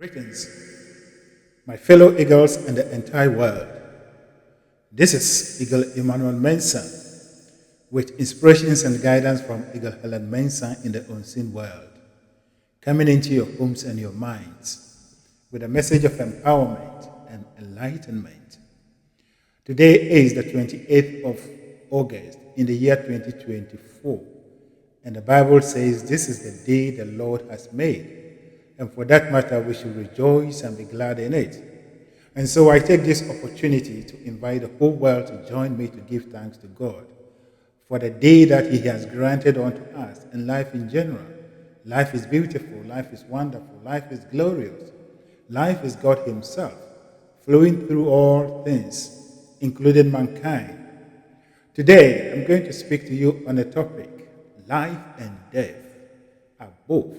Greetings, my fellow eagles and the entire world. This is Eagle Emmanuel Mensah with inspirations and guidance from Eagle Helen Mensah in the unseen world, coming into your homes and your minds with a message of empowerment and enlightenment. Today is the 28th of August in the year 2024, and the Bible says this is the day the Lord has made. And for that matter, we should rejoice and be glad in it. And so I take this opportunity to invite the whole world to join me to give thanks to God for the day that He has granted unto us and life in general. Life is beautiful, life is wonderful, life is glorious. Life is God Himself, flowing through all things, including mankind. Today, I'm going to speak to you on a topic: life and death are both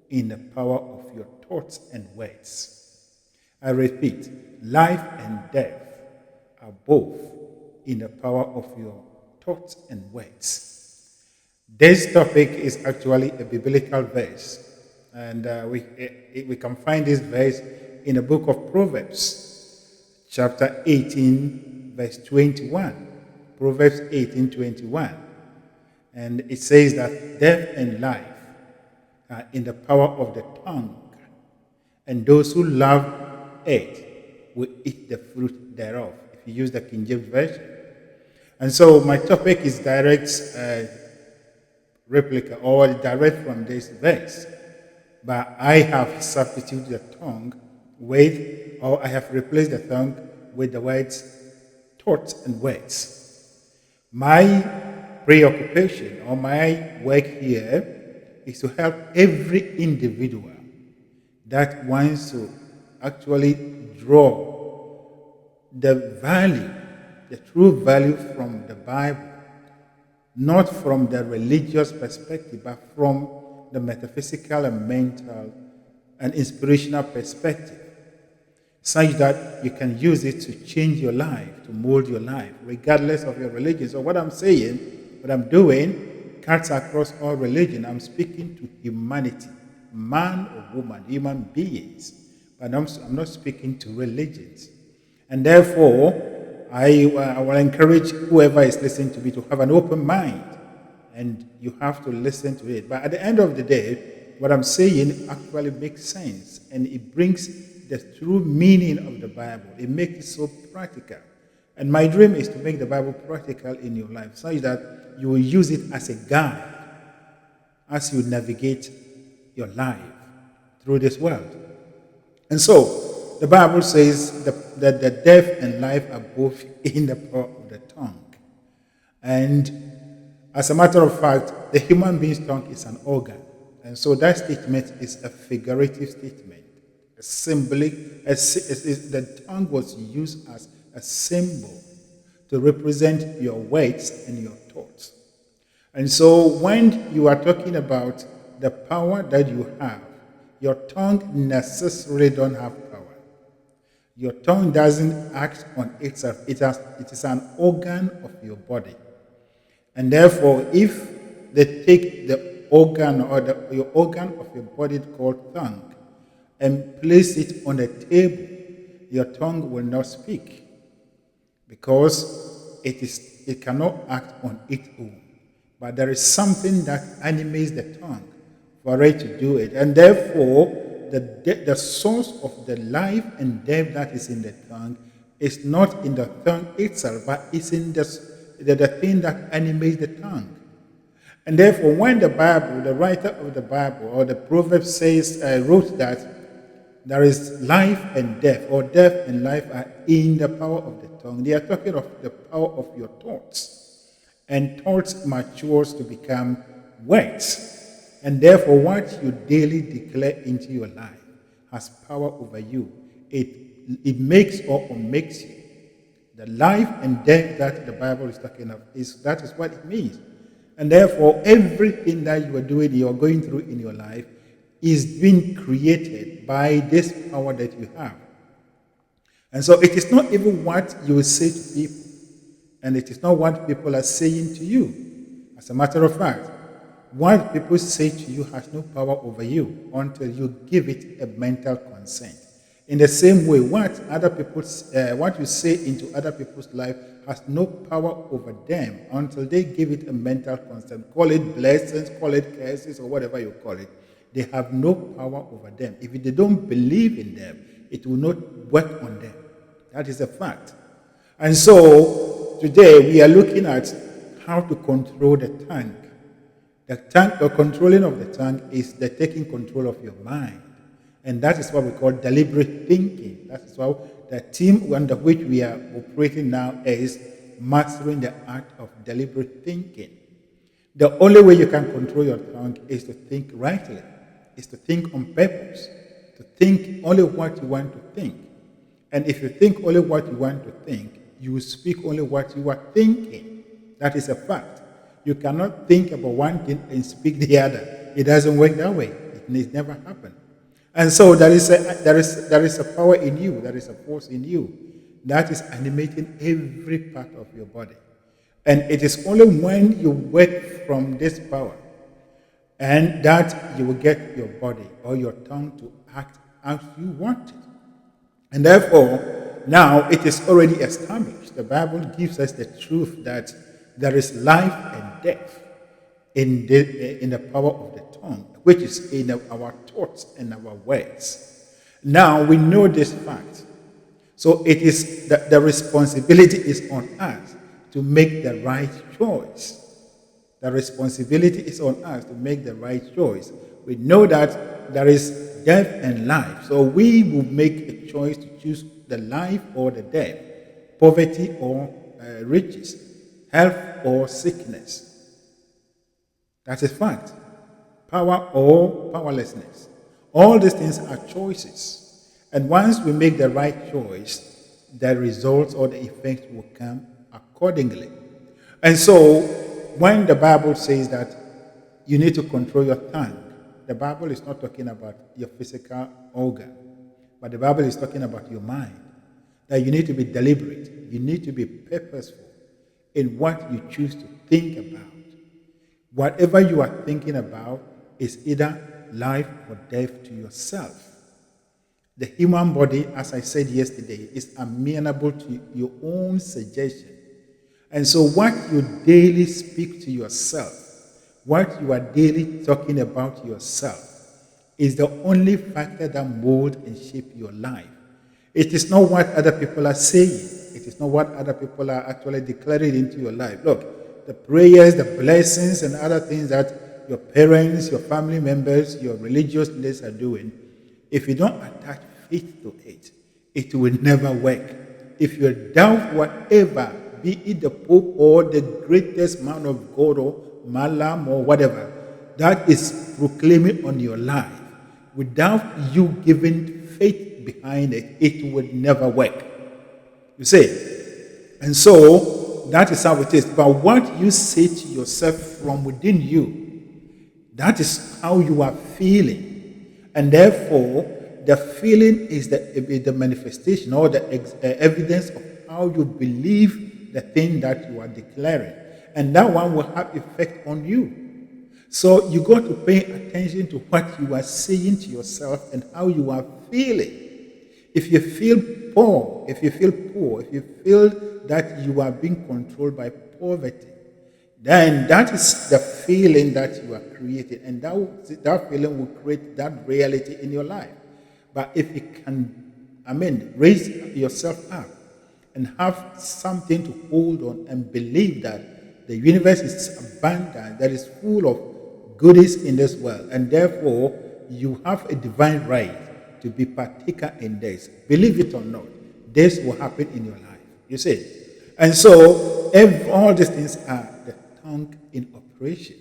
in the power of your thoughts and words. I repeat, life and death are both in the power of your thoughts and words. This topic is actually a biblical verse, and we can find this verse in the book of Proverbs, chapter 18, verse 21. Proverbs 18:21. And it says that death and life in the power of the tongue, and those who love it will eat the fruit thereof, if you use the King James Version. And so my topic is direct replica or direct from this verse, but I have substituted the tongue with, or I have replaced the tongue with the words thoughts and words. My preoccupation or my work here is to help every individual that wants to actually draw the value, the true value from the Bible, not from the religious perspective, but from the metaphysical and mental and inspirational perspective, such that you can use it to change your life, to mold your life, regardless of your religion. So what I'm saying, what I'm doing, cuts across all religion. I'm speaking to humanity, man or woman, human beings. But I'm not speaking to religions. And therefore, I will encourage whoever is listening to me to have an open mind. And you have to listen to it. But at the end of the day, what I'm saying actually makes sense. And it brings the true meaning of the Bible. It makes it so practical. And my dream is to make the Bible practical in your life, such that you will use it as a guide as you navigate your life through this world. And so, the Bible says that the death and life are both in the power of the tongue. And as a matter of fact, the human being's tongue is an organ. And so that statement is a figurative statement, a symbolic. The tongue was used as a symbol to represent your words and your thoughts. And so when you are talking about the power that you have, your tongue necessarily don't have power. Your tongue doesn't act on itself. It is an organ of your body. And therefore, if they take the organ or your organ of your body called tongue and place it on a table, your tongue will not speak, because it cannot act on its own. But there is something that animates the tongue for it to do it. And therefore, the source of the life and death that is in the tongue is not in the tongue itself, but it's in the thing that animates the tongue. And therefore, when the Bible, the writer of the Bible, or the Proverbs wrote that there is life and death, or death and life are in the power of the tongue, they are talking of the power of your thoughts. And thoughts matures to become words. And therefore, what you daily declare into your life has power over you. It makes or makes you. The life and death that the Bible is talking of, that is what it means. And therefore, everything that you are doing, you are going through in your life, is being created by this power that you have. And so it is not even what you say to people, and it is not what people are saying to you. As a matter of fact, what people say to you has no power over you until you give it a mental consent. In the same way, what you say into other people's life has no power over them until they give it a mental consent. Call it blessings, call it curses, or whatever you call it. They have no power over them. If they don't believe in them, it will not work on them. That is a fact. And so today we are looking at how to control the tongue. The controlling of the tongue is the taking control of your mind. And that is what we call deliberate thinking. That is why the team under which we are operating now is mastering the art of deliberate thinking. The only way you can control your tongue is to think rightly, is to think on purpose, to think only what you want to think. And if you think only what you want to think, you will speak only what you are thinking. That is a fact. You cannot think about one thing and speak the other. It doesn't work that way. It never happened. And so there is a power in you, there is a force in you that is animating every part of your body. And it is only when you work from this power and that you will get your body or your tongue to act as you want it. And therefore, now it is already established. The Bible gives us the truth that there is life and death in the power of the tongue, which is in our thoughts and our words. Now we know this fact. So it is the responsibility is on us to make the right choice. The responsibility is on us to make the right choice. We know that there is death and life. So we will make a choice to choose the life or the death, poverty or riches, health or sickness. That's a fact. Power or powerlessness. All these things are choices. And once we make the right choice, the results or the effects will come accordingly. And so, when the Bible says that you need to control your tongue, the Bible is not talking about your physical organ, but the Bible is talking about your mind. That you need to be deliberate. You need to be purposeful in what you choose to think about. Whatever you are thinking about is either life or death to yourself. The human body, as I said yesterday, is amenable to your own suggestion. And so what you daily speak to yourself, what you are daily talking about yourself, is the only factor that molds and shapes your life. It is not what other people are saying. It is not what other people are actually declaring into your life. Look, the prayers, the blessings, and other things that your parents, your family members, your religious leaders are doing, if you don't attach faith to it, it will never work. If you doubt whatever, be it the Pope or the greatest man of God or Malam or whatever, that is proclaiming on your life, without you giving faith behind it, it will never work. You see? And so, that is how it is. But what you say to yourself from within you, that is how you are feeling. And therefore, the feeling is the manifestation or the evidence of how you believe the thing that you are declaring. And that one will have effect on you. So you got to pay attention to what you are saying to yourself and how you are feeling. If you feel poor, if you feel that you are being controlled by poverty, then that is the feeling that you are creating. And that feeling will create that reality in your life. But if you can, raise yourself up and have something to hold on and believe that the universe is abundant, that is full of goodies in this world, and therefore you have a divine right to be partaker in this. Believe it or not, this will happen in your life. You see? And so, all these things are the tongue in operation.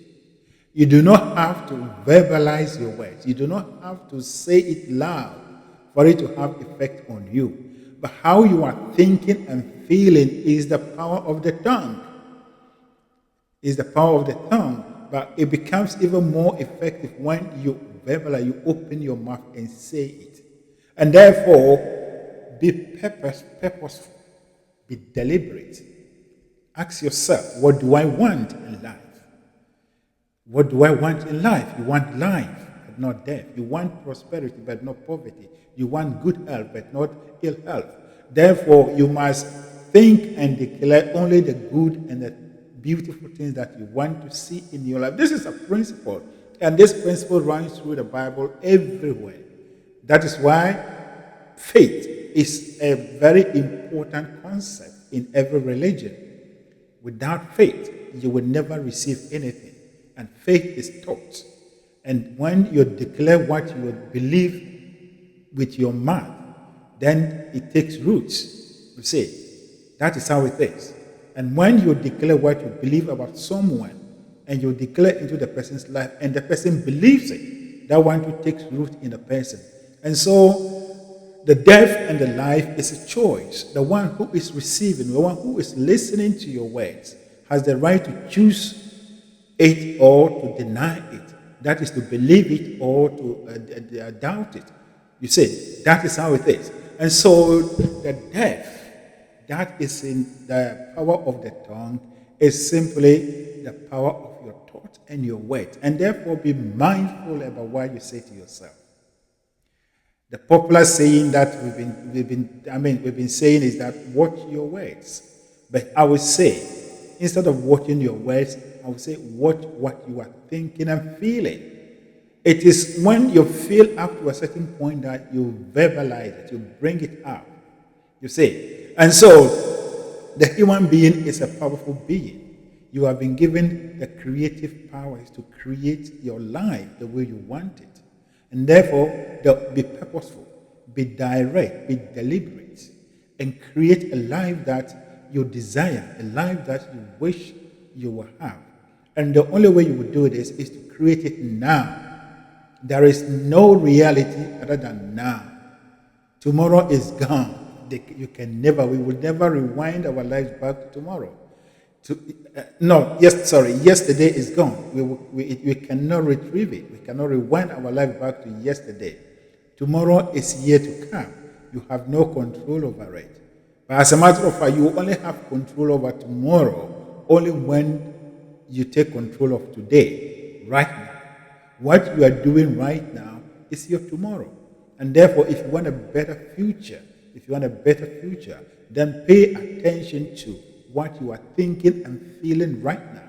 You do not have to verbalize your words. You do not have to say it loud for it to have effect on you. But how you are thinking and feeling is the power of the tongue. Is the power of the tongue. But it becomes even more effective when you verbalize, you open your mouth and say it. And therefore, be purposeful. Be deliberate. Ask yourself, what do I want in life? What do I want in life? You want life, but not death. You want prosperity, but not poverty. You want good health, but not ill health. Therefore, you must think and declare only the good and the beautiful things that you want to see in your life. This is a principle, and this principle runs through the Bible everywhere. That is why faith is a very important concept in every religion. Without faith, you will never receive anything. And faith is taught. And when you declare what you believe with your mouth, then it takes roots. You see, that is how it is. And when you declare what you believe about someone, and you declare into the person's life, and the person believes it, that one too takes root in the person. And so, the death and the life is a choice. The one who is receiving, the one who is listening to your words, has the right to choose it or to deny it. That is to believe it or to doubt it. You see, that is how it is. And so the death that is in the power of the tongue is simply the power of your thoughts and your words. And therefore be mindful about what you say to yourself. The popular saying that we've been saying is that watch your words. But I would say, instead of watching your words, I would say watch what you are thinking and feeling. It is when you feel up to a certain point that you verbalize it, you bring it out. You see? And so the human being is a powerful being. You have been given the creative powers to create your life the way you want it. And therefore, be purposeful, be direct, be deliberate, and create a life that you desire, a life that you wish you will have. And the only way you will do this is to create it now. There is no reality other than now. Tomorrow is gone. We will never rewind our lives back to tomorrow. Yesterday is gone. We cannot retrieve it. We cannot rewind our life back to yesterday. Tomorrow is yet to come. You have no control over it. But as a matter of fact, you only have control over tomorrow only when you take control of today, right now. What you are doing right now is your tomorrow. And therefore, if you want a better future, then pay attention to what you are thinking and feeling right now.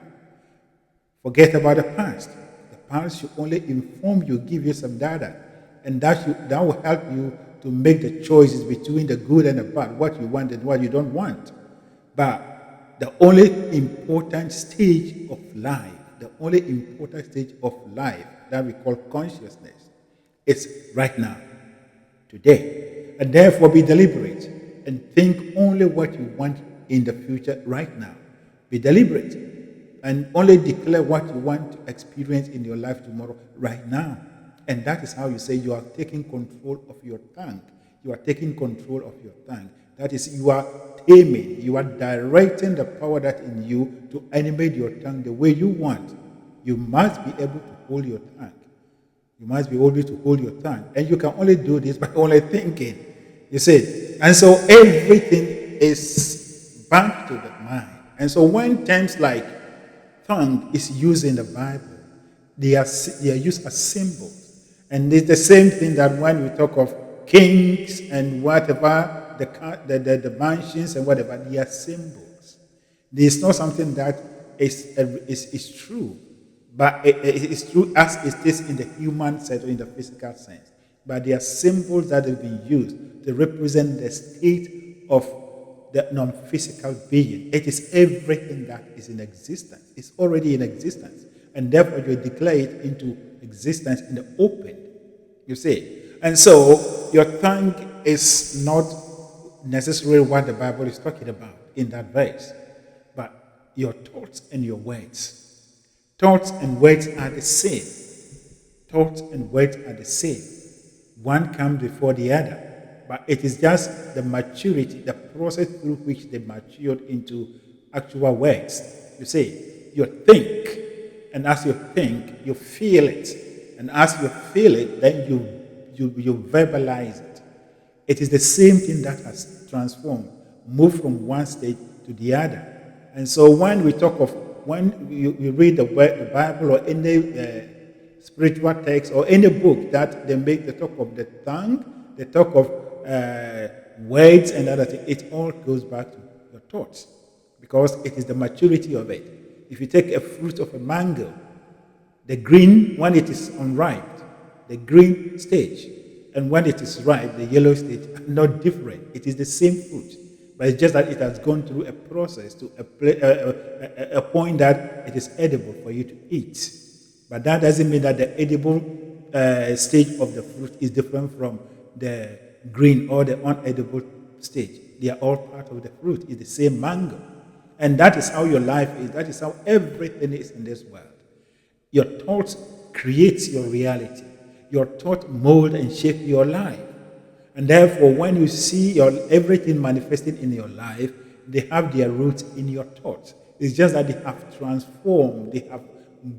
Forget about the past. The past should only inform you, give you some data, and that will help you to make the choices between the good and the bad, what you want and what you don't want. But the only important stage of life that we call consciousness is right now, today. And therefore be deliberate and think only what you want in the future right now. Be deliberate and only declare what you want to experience in your life tomorrow right now. And that is how you say you are taking control of your tongue. You are taking control of your tongue. That is, you are taming, you are directing the power that in you to animate your tongue the way you want. You must be able to hold your tongue. You must be able to hold your tongue. And you can only do this by only thinking. You see? And so everything is back to the mind. And so when terms like tongue is used in the Bible, they are used as symbols. And it's the same thing that when we talk of kings and whatever, the mansions and whatever, they are symbols. It's not something that is true, but it is true as it is in the human sense or in the physical sense. But they are symbols that have been used to represent the state of the non-physical being. It is everything that is in existence. It's already in existence. And therefore you declare it into existence in the open. You see? And so your tongue is not necessarily what the Bible is talking about in that verse, but your thoughts and your words. Thoughts and words are the same. Thoughts and words are the same. One comes before the other. But it is just the maturity, the process through which they matured into actual words. You see, you think, and as you think, you feel it. And as you feel it, then you verbalize it. It is the same thing that has transformed, moved from one state to the other. And so when we talk of when you read the Bible or any spiritual text or any book that they talk of the tongue, they talk of words and other things, it all goes back to your thoughts because it is the maturity of it. If you take a fruit of a mango, the green, when it is unripe, the green stage, and when it is ripe, the yellow stage are not different. It is the same fruit, but it's just that it has gone through a process to a point that it is edible for you to eat. But that doesn't mean that the edible stage of the fruit is different from the green or the unedible stage. They are all part of the fruit. It's the same mango. And that is how your life is. That is how everything is in this world. Your thoughts create your reality. Your thought mold and shape your life. And therefore, when you see everything manifesting in your life, they have their roots in your thoughts. It's just that they have transformed. They have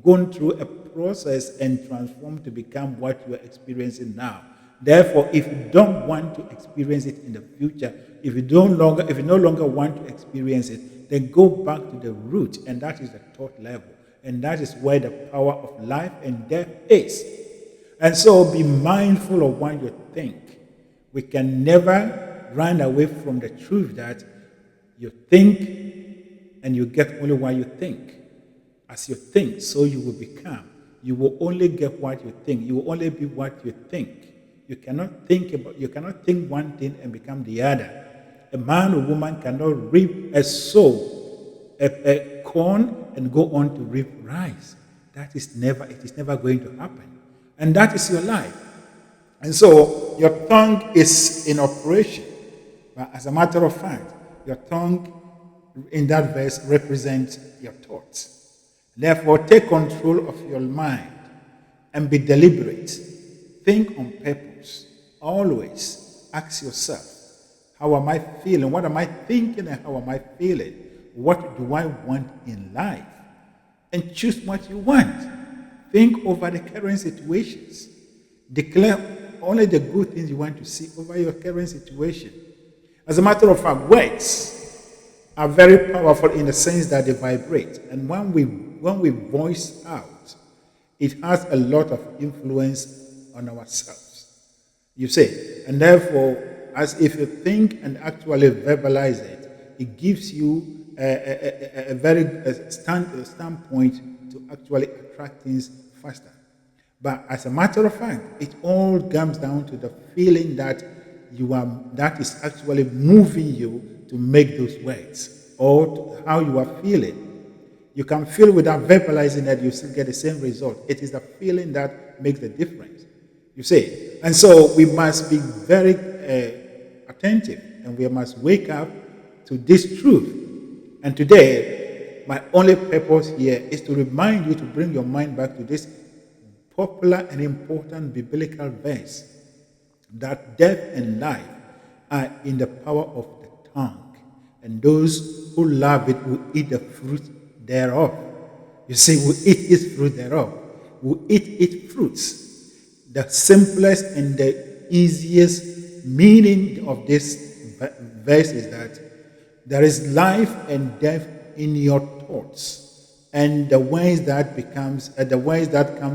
gone through a process and transformed to become what you are experiencing now. Therefore, if you don't want to experience it in the future, if you no longer want to experience it, then go back to the root, and that is the thought level. And that is where the power of life and death is. And so be mindful of what you think. We can never run away from the truth that you think and you get only what you think. As you think, so you will become. You will only get what you think. You will only be what you think. You cannot think one thing and become the other. A man or woman cannot reap a corn and go on to reap rice. It is never going to happen. And that is your life. And so your tongue is in operation. But as a matter of fact, your tongue in that verse represents your thoughts. Therefore, take control of your mind and be deliberate. Think on purpose. Always ask yourself, how am I feeling? What am I thinking and how am I feeling? What do I want in life? And choose what you want. Think over the current situations. Declare only the good things you want to see over your current situation. As a matter of fact, words are very powerful in the sense that they vibrate. And when we voice out, it has a lot of influence on ourselves. You see, and therefore, as if you think and actually verbalize it, it gives you a very standpoint to actually attract things faster. But as a matter of fact, it all comes down to the feeling that that is actually moving you to make those words, or to how you are feeling. You can feel without verbalizing that you still get the same result. It is the feeling that makes the difference. You see, and so we must be very attentive, and we must wake up to this truth. And today, my only purpose here is to remind you to bring your mind back to this popular and important biblical verse that death and life are in the power of the tongue, and those who love it will eat the fruit thereof. You see, will eat its fruit thereof. Will eat its fruits. The simplest and the easiest meaning of this verse is that there is life and death in your thoughts, and the ways that comes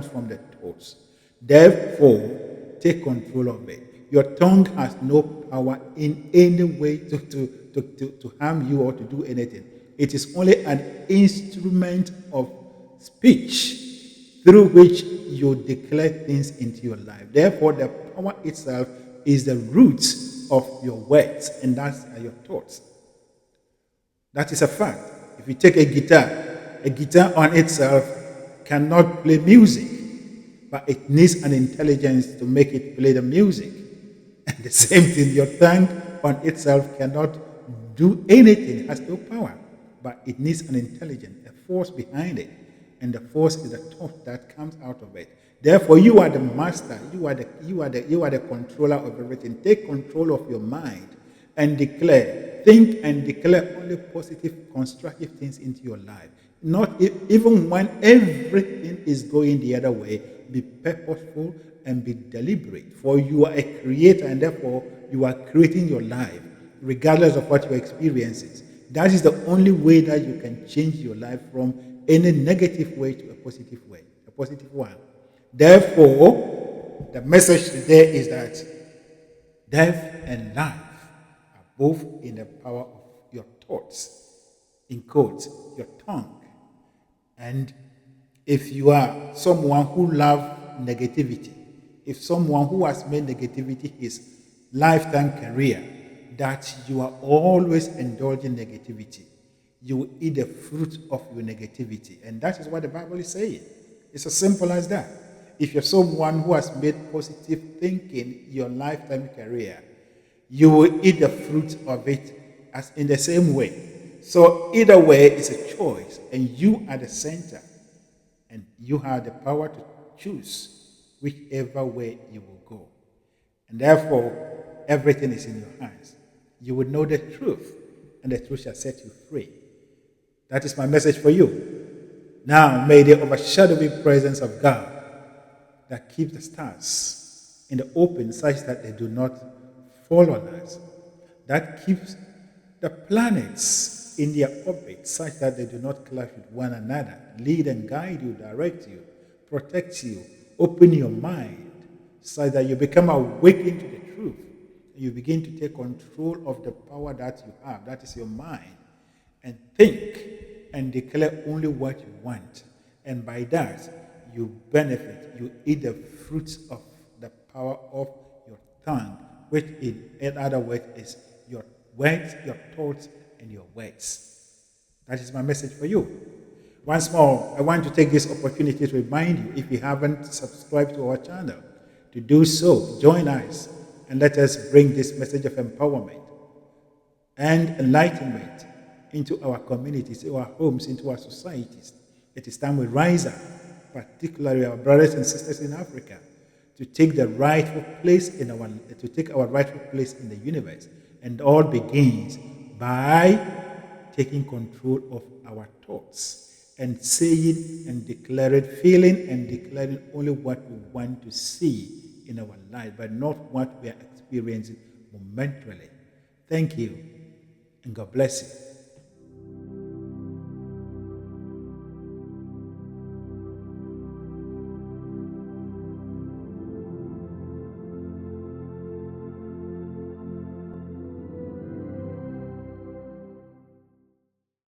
from the thoughts. Therefore, take control of it. Your tongue has no power in any way to harm you or to do anything. It is only an instrument of speech through which you declare things into your life. Therefore, the power itself is the roots of your words, and that's your thoughts. That is a fact. If you take a guitar on itself cannot play music, but it needs an intelligence to make it play the music. And the same thing, your tongue on itself cannot do anything, it has no power, but it needs an intelligence, a force behind it. And the force is the thought that comes out of it. Therefore, you are the master, you are the controller of everything. Take control of your mind and think and declare only positive, constructive things into your life. Not even when everything is going the other way, be purposeful and be deliberate. For you are a creator, and therefore you are creating your life, regardless of what your experience is. That is the only way that you can change your life from any negative way to a positive way, a positive one. Therefore, the message today is that death and life are both in the power of your thoughts, in quotes, your tongue. And if you are someone who loves negativity, if someone who has made negativity his lifetime career, that you are always indulging negativity, you will eat the fruit of your negativity. And that is what the Bible is saying. It's as simple as that. If you're someone who has made positive thinking your lifetime career, you will eat the fruit of it as in the same way. So either way, it's a choice, and you are the center, and you have the power to choose whichever way you will go. And therefore, everything is in your hands. You will know the truth, and the truth shall set you free. That is my message for you. Now, may the overshadowing presence of God that keeps the stars in the open such that they do not fall on us, that keeps the planets in their orbit such that they do not clash with one another, lead and guide you, direct you, protect you, open your mind such that you become awakened to the truth. You begin to take control of the power that you have, that is your mind, and think and declare only what you want. And by that, you benefit, you eat the fruits of the power of your tongue, which in other words is your words, your thoughts, and your words. That is my message for you. Once more, I want to take this opportunity to remind you, if you haven't subscribed to our channel, to do so. Join us and let us bring this message of empowerment and enlightenment into our communities, into our homes, into our societies. It is time we rise up, particularly our brothers and sisters in Africa, to take the rightful place in our rightful place in the universe. And all begins by taking control of our thoughts and saying and declaring, feeling and declaring only what we want to see in our life, but not what we are experiencing momentarily. Thank you, and God bless you.